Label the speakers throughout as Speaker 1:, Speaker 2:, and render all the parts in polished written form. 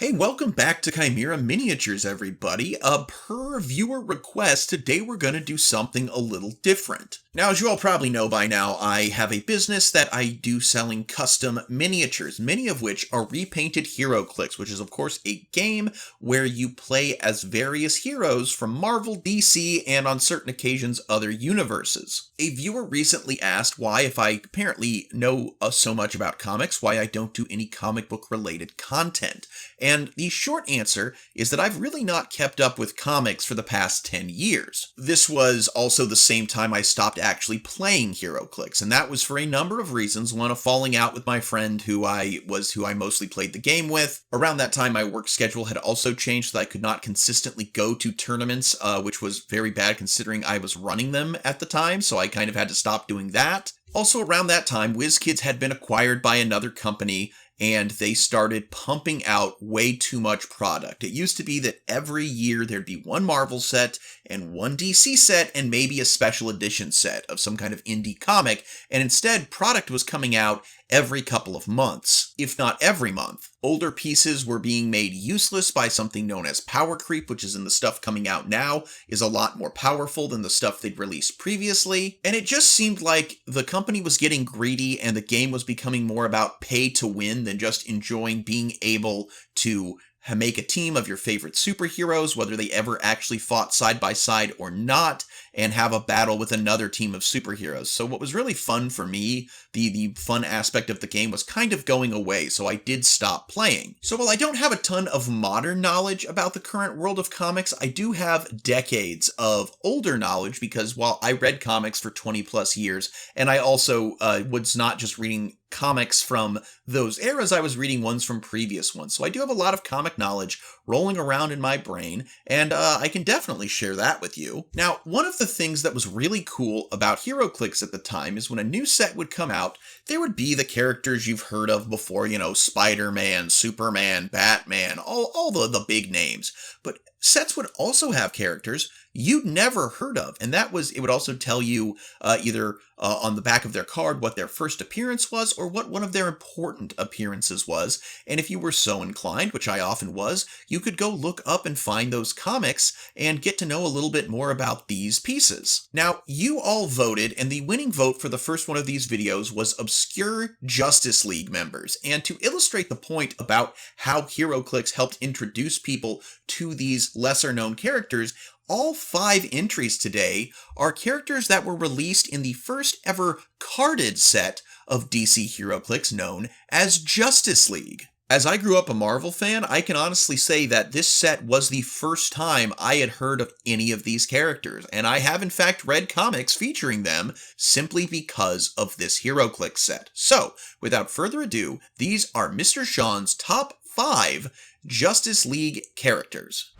Speaker 1: Hey, welcome back to Chimera Miniatures, everybody. Per viewer request, today we're going to do something a little different. Now, as you all probably know by now, I have a business that I do selling custom miniatures, many of which are repainted HeroClix, which is, of course, a game where you play as various heroes from Marvel, DC, and on certain occasions, other universes. A viewer recently asked why, if I apparently know so much about comics, why I don't do any comic book related content. And the short answer is that I've really not kept up with comics for the past 10 years. This was also the same time I stopped actually playing HeroClix, and that was for a number of reasons. One, a falling out with my friend who I mostly played the game with. Around that time, my work schedule had also changed so that I could not consistently go to tournaments, which was very bad considering I was running them at the time, so I kind of had to stop doing that. Also around that time, WizKids had been acquired by another company, and they started pumping out way too much product. It used to be that every year there'd be one Marvel set and one DC set and maybe a special edition set of some kind of indie comic, and instead product was coming out every couple of months, if not every month. Older pieces were being made useless by something known as power creep, which is in the stuff coming out now, is a lot more powerful than the stuff they'd released previously, and it just seemed like the company was getting greedy and the game was becoming more about pay to win than just enjoying being able to make a team of your favorite superheroes, whether they ever actually fought side by side or not, and have a battle with another team of superheroes. So what was really fun for me, the fun aspect of the game, was kind of going away, so I did stop playing. So while I don't have a ton of modern knowledge about the current world of comics, I do have decades of older knowledge, because while I read comics for 20 plus years, and I also was not just reading comics from those eras, I was reading ones from previous ones. So I do have a lot of comic knowledge rolling around in my brain, and I can definitely share that with you. Now, one of the things that was really cool about HeroClix at the time is when a new set would come out, there would be the characters you've heard of before, Spider-Man, Superman, Batman, all the big names. But sets would also have characters you'd never heard of, and it would also tell you either on the back of their card what their first appearance was or what one of their important appearances was, and if you were so inclined, which I often was, you could go look up and find those comics and get to know a little bit more about these pieces. Now, you all voted, and the winning vote for the first one of these videos was Obscure Justice League Members, and to illustrate the point about how HeroClix helped introduce people to these lesser-known characters, all 5 entries today are characters that were released in the first ever carded set of DC HeroClix known as Justice League. As I grew up a Marvel fan, I can honestly say that this set was the first time I had heard of any of these characters, and I have in fact read comics featuring them simply because of this HeroClix set. So, without further ado, these are Mr. Sean's top 5 Justice League characters.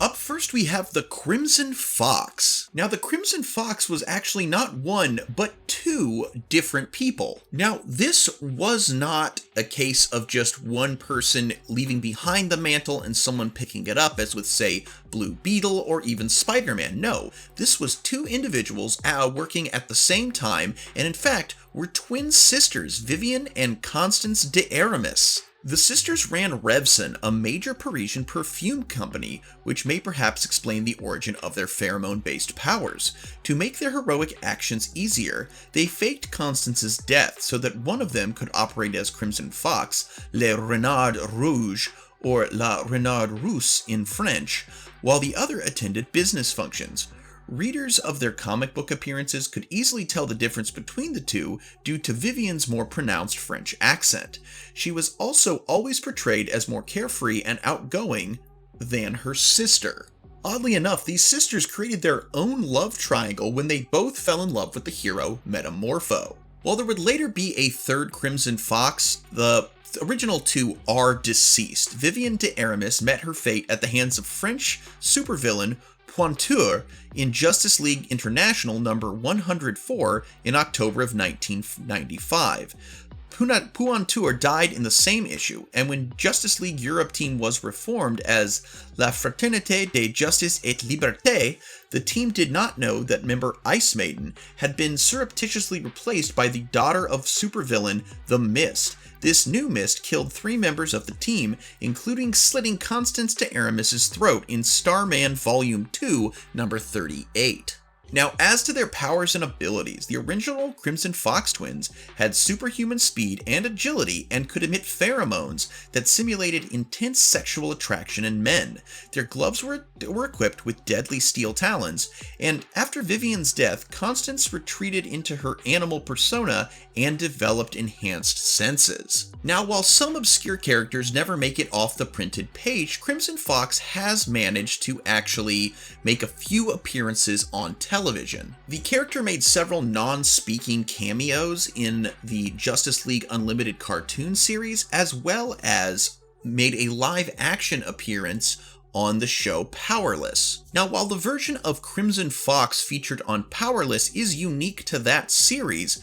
Speaker 1: Up first, we have the Crimson Fox. Now, the Crimson Fox was actually not one, but 2 different people. Now, this was not a case of just one person leaving behind the mantle and someone picking it up, as with, say, Blue Beetle or even Spider-Man. No, this was 2 individuals working at the same time, and in fact, were twin sisters, Vivian and Constance de Aramis. The sisters ran Revson, a major Parisian perfume company, which may perhaps explain the origin of their pheromone-based powers. To make their heroic actions easier, they faked Constance's death so that one of them could operate as Crimson Fox, Le Renard Rouge, or La Renard Rousse in French, while the other attended business functions. Readers of their comic book appearances could easily tell the difference between the two due to Vivian's more pronounced French accent. She was also always portrayed as more carefree and outgoing than her sister. Oddly enough, these sisters created their own love triangle when they both fell in love with the hero Metamorpho. While there would later be a third Crimson Fox, the original 2 are deceased. Vivian de Aramis met her fate at the hands of French supervillain Bueter in Justice League International number 104 in October of 1995. Puanteur died in the same issue, and when Justice League Europe team was reformed as La Fraternité de Justice et Liberté, the team did not know that member Ice Maiden had been surreptitiously replaced by the daughter of supervillain The Mist. This new Mist killed 3 members of the team, including slitting Constance de Aramis's throat in Starman Volume 2, number 38. Now, as to their powers and abilities, the original Crimson Fox twins had superhuman speed and agility and could emit pheromones that simulated intense sexual attraction in men. Their gloves were equipped with deadly steel talons, and after Vivian's death, Constance retreated into her animal persona and developed enhanced senses. Now, while some obscure characters never make it off the printed page, Crimson Fox has managed to actually make a few appearances on television. The character made several non-speaking cameos in the Justice League Unlimited cartoon series, as well as made a live-action appearance on the show Powerless. Now, while the version of Crimson Fox featured on Powerless is unique to that series,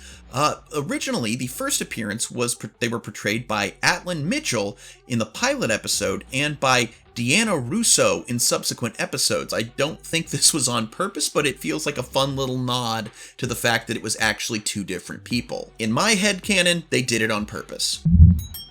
Speaker 1: originally the first appearance was they were portrayed by Atlin Mitchell in the pilot episode and by Deanna Russo in subsequent episodes. I don't think this was on purpose, but it feels like a fun little nod to the fact that it was actually 2 different people. In my headcanon, they did it on purpose.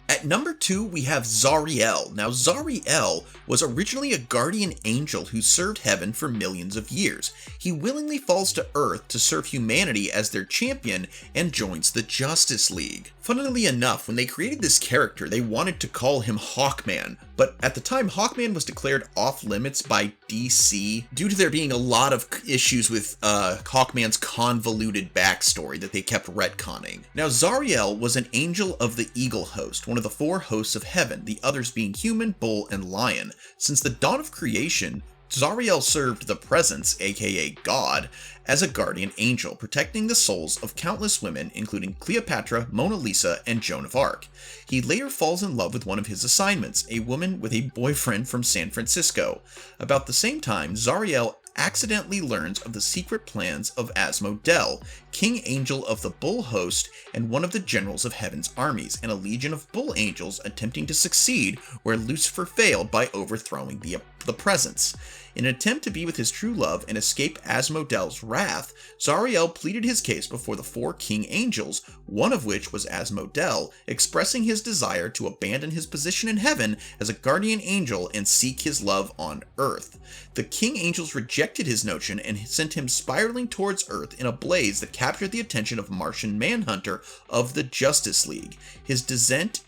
Speaker 1: At number 2, we have Zariel. Now, Zariel was originally a guardian angel who served heaven for millions of years. He willingly falls to Earth to serve humanity as their champion and joins the Justice League. Funnily enough, when they created this character, they wanted to call him Hawkman, but at the time, Hawkman was declared off limits by DC due to there being a lot of issues with Hawkman's convoluted backstory that they kept retconning. Now, Zariel was an angel of the Eagle Host, one of the 4 hosts of heaven, the others being human, bull, and lion. Since the dawn of creation, Zariel served the Presence, aka God, as a guardian angel, protecting the souls of countless women, including Cleopatra, Mona Lisa, and Joan of Arc. He later falls in love with one of his assignments, a woman with a boyfriend from San Francisco. About the same time, Zariel accidentally learns of the secret plans of Asmodel, King Angel of the Bull Host and one of the generals of Heaven's armies, and a legion of Bull Angels attempting to succeed where Lucifer failed by overthrowing the Presence. In an attempt to be with his true love and escape Asmodel's wrath, Zariel pleaded his case before the 4 King Angels, one of which was Asmodel, expressing his desire to abandon his position in heaven as a guardian angel and seek his love on Earth. The King Angels rejected his notion and sent him spiraling towards Earth in a blaze that captured the attention of Martian Manhunter of the Justice League. His descent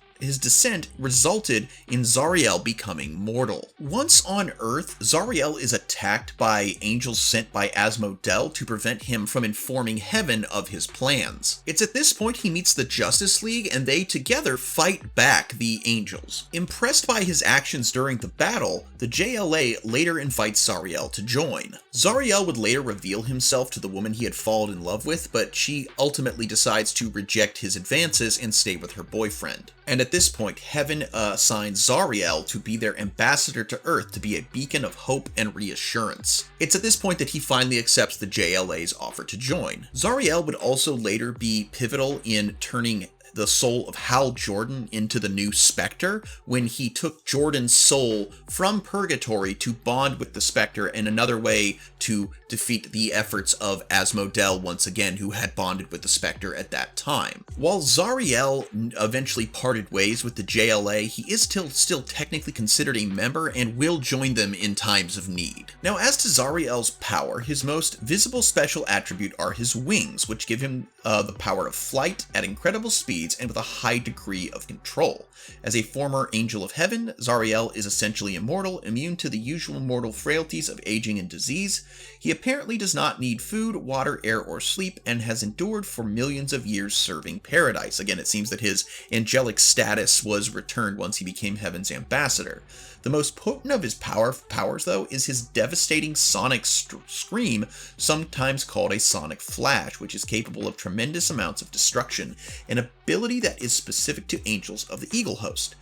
Speaker 1: resulted in Zariel becoming mortal. Once on Earth, Zariel is attacked by angels sent by Asmodel to prevent him from informing Heaven of his plans. It's at this point he meets the Justice League and they together fight back the angels. Impressed by his actions during the battle, the JLA later invites Zariel to join. Zariel would later reveal himself to the woman he had fallen in love with, but she ultimately decides to reject his advances and stay with her boyfriend. And at this point, Heaven assigns Zariel to be their ambassador to Earth to be a beacon of hope and reassurance. It's at this point that he finally accepts the JLA's offer to join. Zariel would also later be pivotal in turning the soul of Hal Jordan into the new Spectre when he took Jordan's soul from Purgatory to bond with the Spectre, and another way to defeat the efforts of Asmodel once again, who had bonded with the Spectre at that time. While Zariel eventually parted ways with the JLA, he is still technically considered a member and will join them in times of need. Now, as to Zariel's power, his most visible special attribute are his wings, which give him the power of flight at incredible speeds and with a high degree of control. As a former angel of heaven, Zariel is essentially immortal, immune to the usual mortal frailties of aging and disease. He apparently does not need food, water, air, or sleep, and has endured for millions of years serving paradise. Again, it seems that his angelic status was returned once he became heaven's ambassador. The most potent of his powers, though, is his devastating sonic scream, sometimes called a sonic flash, which is capable of tremendous amounts of destruction, an ability that is specific to angels of the Eagle Host.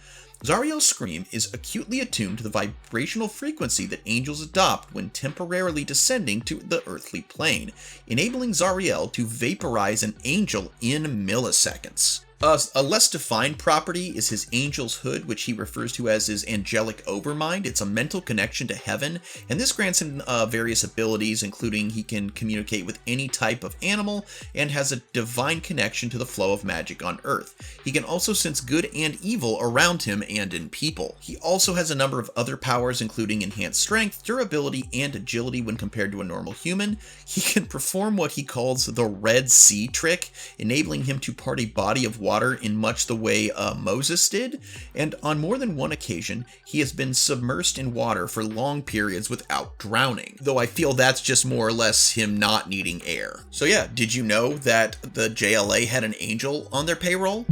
Speaker 1: Zariel's scream is acutely attuned to the vibrational frequency that angels adopt when temporarily descending to the earthly plane, enabling Zariel to vaporize an angel in milliseconds. A less defined property is his angel's hood, which he refers to as his angelic overmind. It's a mental connection to heaven, and this grants him various abilities, including he can communicate with any type of animal and has a divine connection to the flow of magic on Earth. He can also sense good and evil around him and in people. He also has a number of other powers, including enhanced strength, durability, and agility when compared to a normal human. He can perform what he calls the Red Sea trick, enabling him to part a body of water in much the way Moses did, and on more than one occasion, he has been submersed in water for long periods without drowning, though I feel that's just more or less him not needing air. So yeah, did you know that the JLA had an angel on their payroll?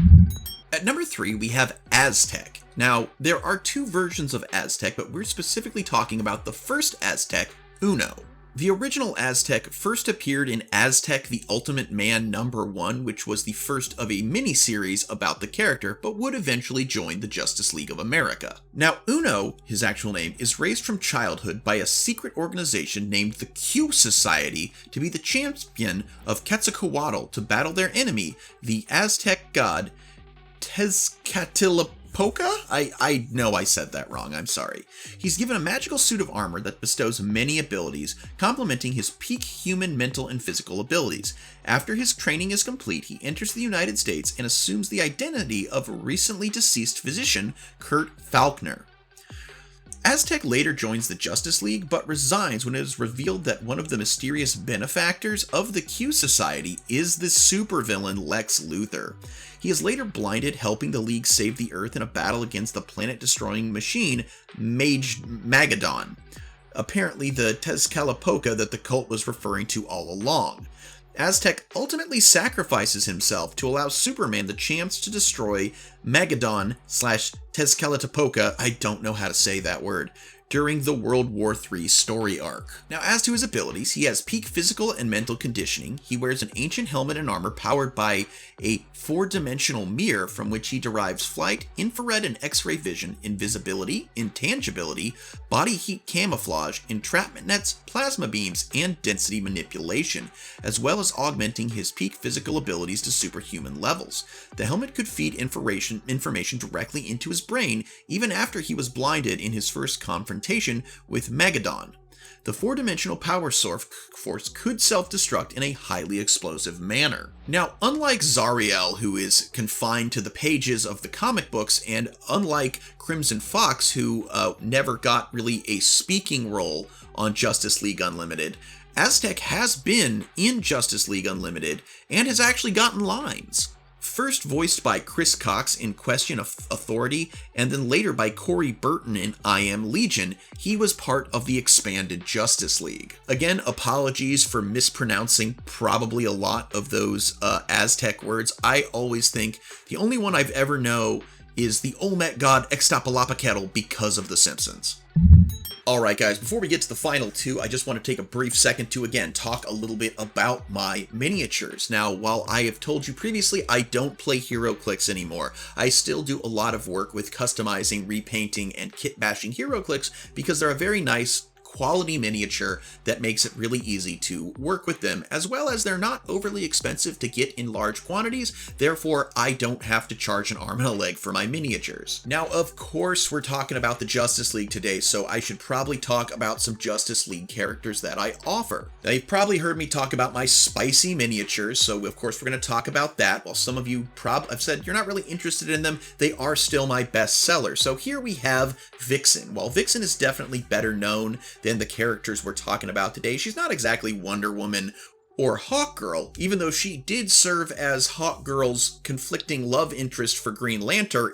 Speaker 1: At number 3, we have Aztec. Now, there are two versions of Aztec, but we're specifically talking about the first Aztec, Uno. The original Aztec first appeared in Aztec the Ultimate Man #1, which was the first of a mini-series about the character, but would eventually join the Justice League of America. Now, Uno, his actual name, is raised from childhood by a secret organization named the Q Society to be the champion of Quetzalcoatl to battle their enemy, the Aztec god Tezcatlipoca? I know I said that wrong, I'm sorry. He's given a magical suit of armor that bestows many abilities, complementing his peak human mental and physical abilities. After his training is complete, he enters the United States and assumes the identity of recently deceased physician Kurt Falkner. Aztec later joins the Justice League, but resigns when it is revealed that one of the mysterious benefactors of the Q Society is the supervillain Lex Luthor. He is later blinded, helping the League save the Earth in a battle against the planet-destroying machine Mageddon, apparently the Tezcatlipoca that the cult was referring to all along. Aztec ultimately sacrifices himself to allow Superman the chance to destroy Mageddon/Tezcatlipoca, I don't know how to say that word, during the World War III story arc. Now, as to his abilities, he has peak physical and mental conditioning. He wears an ancient helmet and armor powered by a 4-dimensional mirror from which he derives flight, infrared and X-ray vision, invisibility, intangibility, body heat camouflage, entrapment nets, plasma beams, and density manipulation, as well as augmenting his peak physical abilities to superhuman levels. The helmet could feed information directly into his brain, even after he was blinded in his first confrontation with Mageddon. The 4-dimensional power source could self-destruct in a highly explosive manner. Now, unlike Zariel, who is confined to the pages of the comic books, and unlike Crimson Fox, who never got really a speaking role on Justice League Unlimited, Aztec has been in Justice League Unlimited and has actually gotten lines. First voiced by Chris Cox in Question of Authority, and then later by Corey Burton in I Am Legion, he was part of the expanded Justice League. Again, apologies for mispronouncing probably a lot of those Aztec words. I always think the only one I've ever known is the Olmec god Ixtapalapaketl because of The Simpsons. Alright guys, before we get to the final two, I just want to take a brief second to again talk a little bit about my miniatures. Now, while I have told you previously I don't play HeroClix anymore, I still do a lot of work with customizing, repainting, and kit bashing HeroClix because they're a very nice quality miniature that makes it really easy to work with them, as well as they're not overly expensive to get in large quantities, therefore I don't have to charge an arm and a leg for my miniatures. Now, of course, we're talking about the Justice League today, so I should probably talk about some Justice League characters that I offer. Now, you've probably heard me talk about my spicy miniatures, so of course we're going to talk about that. While some of you have said you're not really interested in them, they are still my best seller. So here we have Vixen. While Vixen is definitely better known than the characters we're talking about today, she's not exactly Wonder Woman or Hawkgirl, even though she did serve as Hawkgirl's conflicting love interest for Green Lantern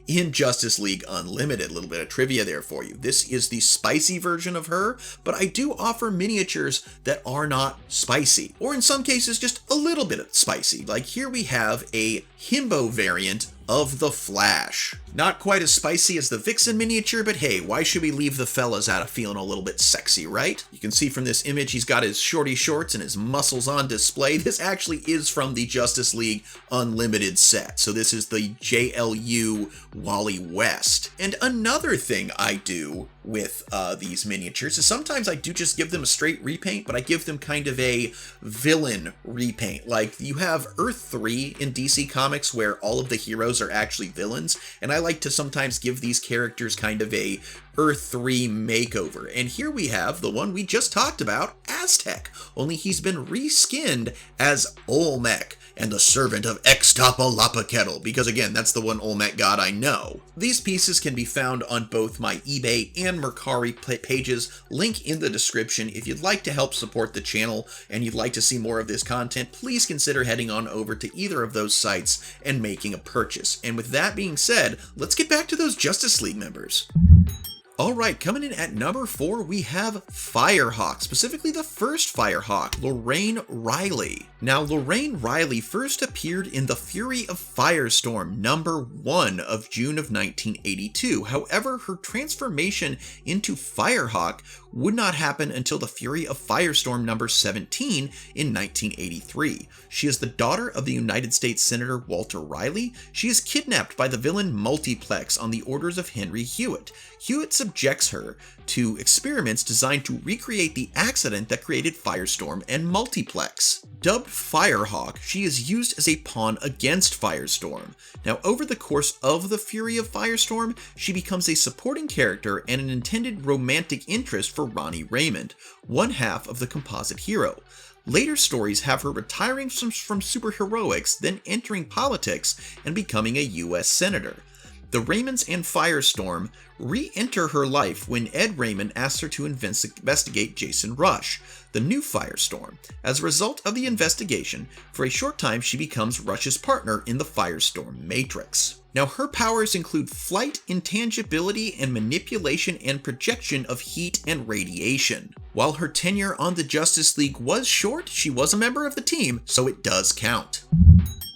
Speaker 1: in Justice League Unlimited. A little bit of trivia there for you. This is the spicy version of her, but I do offer miniatures that are not spicy, or in some cases just a little bit spicy. Like here we have a himbo variant of the Flash. Not quite as spicy as the Vixen miniature, but hey, why should we leave the fellas out of feeling a little bit sexy, right? You can see from this image he's got his shorty shorts and his muscles on display. This actually is from the Justice League Unlimited set, so this is the JLU Wally West. And another thing I do with these miniatures is sometimes I do just give them a straight repaint, but I give them kind of a villain repaint. Like, you have Earth 3 in DC Comics where all of the heroes are actually villains, and I like to sometimes give these characters kind of a Earth 3 makeover. And here we have the one we just talked about, Aztec, only he's been reskinned as Olmec and the servant of Extapalapaketl, because again, that's the one Olmec god I know. These pieces can be found on both my eBay and Mercari pages, link in the description. If you'd like to help support the channel and you'd like to see more of this content, please consider heading on over to either of those sites and making a purchase. And with that being said, let's get back to those Justice League members. Alright, coming in at number 4, we have Firehawk, specifically the first Firehawk, Lorraine Riley. Now, Lorraine Riley first appeared in The Fury of Firestorm, number 1 of June of 1982. However, her transformation into Firehawk would not happen until The Fury of Firestorm number 17 in 1983. She is the daughter of the United States Senator Walter Riley. She is kidnapped by the villain Multiplex on the orders of Henry Hewitt. Hewitt subjects her to experiments designed to recreate the accident that created Firestorm and Multiplex. Dubbed Firehawk, she is used as a pawn against Firestorm. Now, over the course of The Fury of Firestorm, she becomes a supporting character and an intended romantic interest for Ronnie Raymond, one half of the composite hero. Later stories have her retiring from superheroics, then entering politics and becoming a US Senator. The Raymonds and Firestorm re-enter her life when Ed Raymond asks her to investigate Jason Rush, the new Firestorm. As a result of the investigation, for a short time she becomes Rush's partner in the Firestorm Matrix. Now, her powers include flight, intangibility, and manipulation and projection of heat and radiation. While her tenure on the Justice League was short, she was a member of the team, so it does count.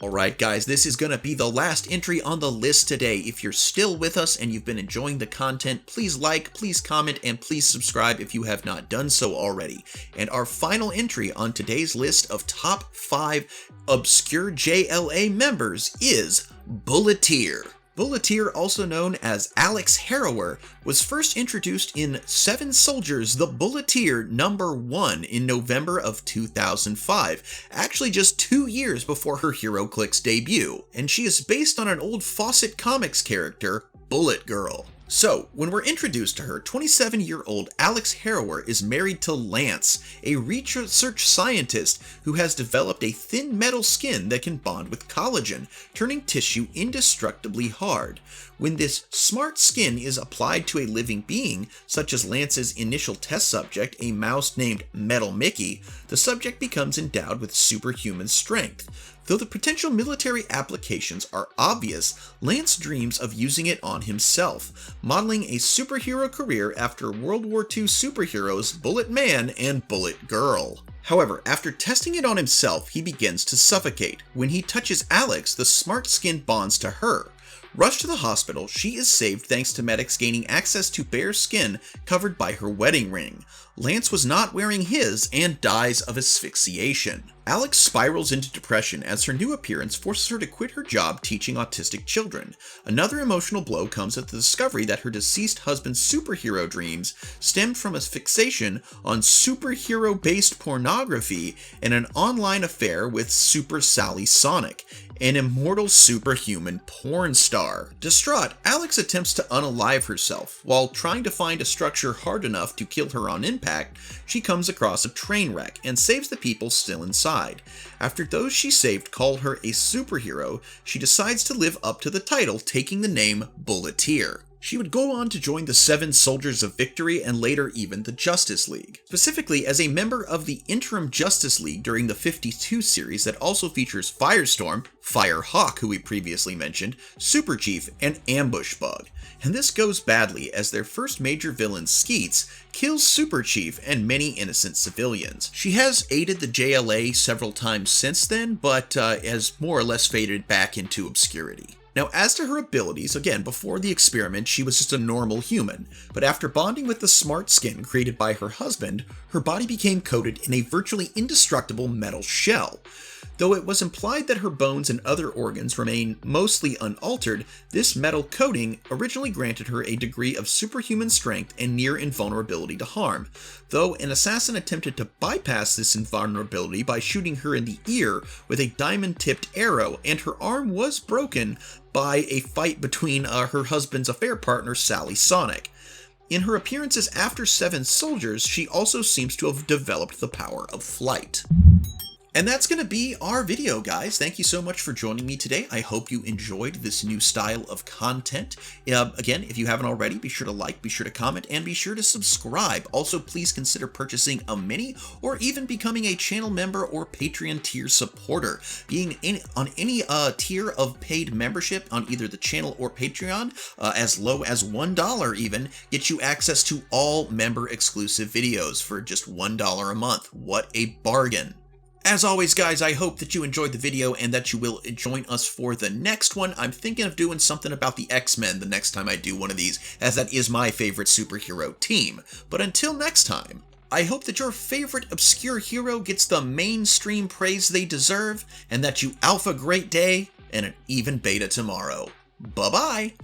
Speaker 1: Alright guys, this is going to be the last entry on the list today. If you're still with us and you've been enjoying the content, please like, please comment, and please subscribe if you have not done so already. And our final entry on today's list of top 5 Obscure JLA members is Bueter. Bueter, also known as Alex Harrower, was first introduced in Seven Soldiers, the Bueter number 1 in November of 2005, actually just 2 years before her HeroClix debut, and she is based on an old Fawcett Comics character, Bullet Girl. So, when we're introduced to her, 27-year-old Alex Harrower is married to Lance, a research scientist who has developed a thin metal skin that can bond with collagen, turning tissue indestructibly hard. When this smart skin is applied to a living being, such as Lance's initial test subject, a mouse named Metal Mickey, the subject becomes endowed with superhuman strength. Though the potential military applications are obvious, Lance dreams of using it on himself, modeling a superhero career after World War II superheroes Bullet Man and Bullet Girl. However, after testing it on himself, he begins to suffocate. When he touches Alex, the smart skin bonds to her. Rushed to the hospital, she is saved thanks to medics gaining access to bare skin covered by her wedding ring. Lance was not wearing his and dies of asphyxiation. Alex spirals into depression as her new appearance forces her to quit her job teaching autistic children. Another emotional blow comes at the discovery that her deceased husband's superhero dreams stemmed from a fixation on superhero-based pornography and an online affair with Super Sally Sonic, an immortal superhuman porn star. Distraught, Alex attempts to unalive herself. While trying to find a structure hard enough to kill her on impact, she comes across a train wreck and saves the people still inside. After those she saved call her a superhero, she decides to live up to the title, taking the name Bueter. She would go on to join the Seven Soldiers of Victory and later even the Justice League, specifically as a member of the Interim Justice League during the 52 series that also features Firestorm, Firehawk, who we previously mentioned, Super Chief, and Ambush Bug. And this goes badly as their first major villain, Skeets, kills Super Chief and many innocent civilians. She has aided the JLA several times since then, but has more or less faded back into obscurity. Now, as to her abilities, again, before the experiment, she was just a normal human, but after bonding with the smart skin created by her husband, her body became coated in a virtually indestructible metal shell. Though it was implied that her bones and other organs remain mostly unaltered, this metal coating originally granted her a degree of superhuman strength and near invulnerability to harm, though an assassin attempted to bypass this invulnerability by shooting her in the ear with a diamond-tipped arrow, and her arm was broken by a fight between her husband's affair partner, Sally Sonic. In her appearances after Seven Soldiers, she also seems to have developed the power of flight. And that's going to be our video, guys. Thank you so much for joining me today. I hope you enjoyed this new style of content. Again, if you haven't already, be sure to like, be sure to comment, and be sure to subscribe. Also, please consider purchasing a mini or even becoming a channel member or Patreon tier supporter. Being on any tier of paid membership on either the channel or Patreon, as low as $1 even, gets you access to all member-exclusive videos for just $1 a month. What a bargain! As always, guys, I hope that you enjoyed the video and that you will join us for the next one. I'm thinking of doing something about the X-Men the next time I do one of these, as that is my favorite superhero team. But until next time, I hope that your favorite obscure hero gets the mainstream praise they deserve, and that you alpha great day and an even beta tomorrow. Bye-bye!